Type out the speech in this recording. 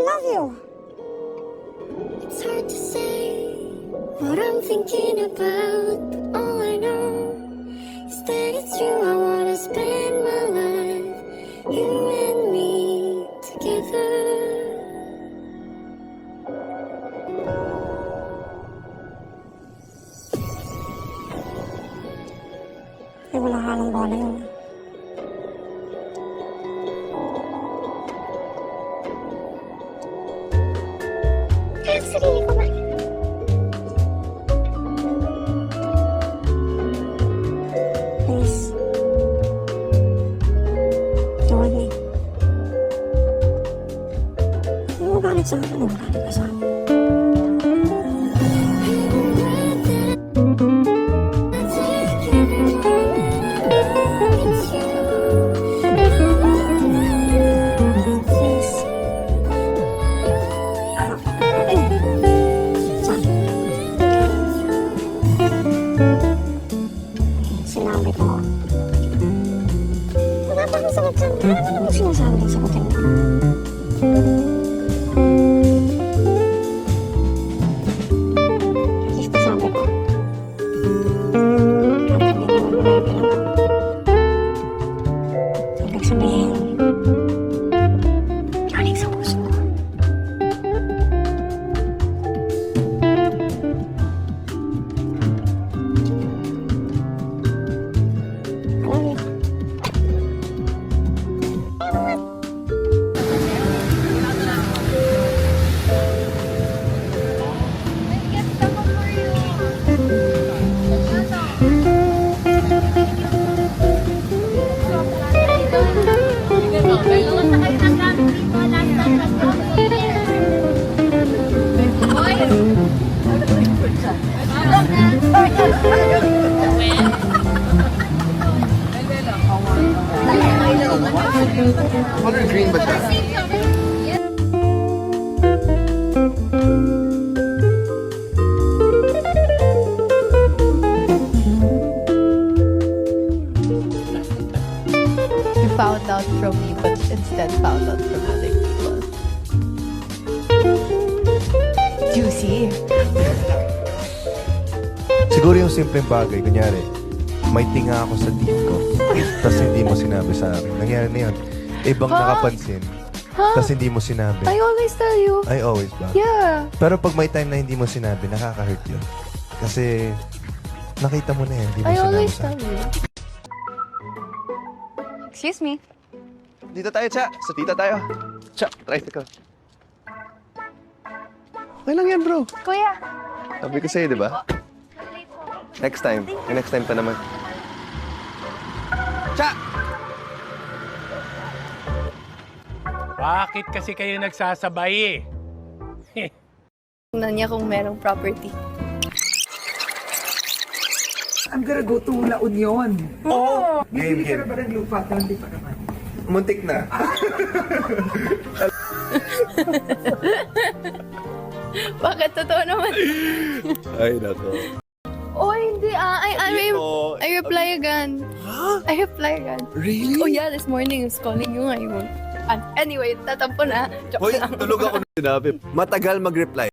love you. It's hard to say what I'm thinking about, but all I know is that it's you. I wanna spend my life, you and me together. Ay, wala ka ng bola yun. Kaya sarili ko ba? Please. Tawag me. Hindi mo galit sa akin. Galit ka sa akin. Sinabi ko. Wala pa akong sagot sa mga. Ano mo sinasabi ng sagutin mo? At least nasabi ko. At hindi mo wala yung pinagawa. Ibig sabihin, galing sa puso ko. Color green ba siya? You found out from me, but instead found out from other people. Juicy. Siguro yung simpleng bagay, kunyari, may tinga ako sa teeth ko, tapos hindi mo sinabi sa akin. Nangyari na yun. Ibang nakapansin, tapos hindi mo sinabi. I always tell you. I always ba? Yeah. Pero pag may time na hindi mo sinabi, nakaka-hurt yun. Kasi, nakita mo na yun, hindi mo I sinabi always sa tell you. Excuse me. Dito tayo, Cha. Sa tita tayo. Cha, tricycle. Okay lang yan, bro. Kuya. Sabi ko sa'yo, di ba? Next time. Yung next time pa naman. Cha! Bakit kasi kayo nagsasabay eh? Tingnan niya kung merong property. I'm gonna go to La Union. Oo! Bibili ka Game. na ba ng lupa? Hindi pa naman. Muntik na. Bakit? Totoo naman. Ay, nako. Oh, hindi I reply again. Huh? I reply again. Really? Oh yeah, this morning I was calling you ngayon. Anyway, tatampo na. Joke Hoy, lang. tulog ako na sinabi. Matagal mag-reply.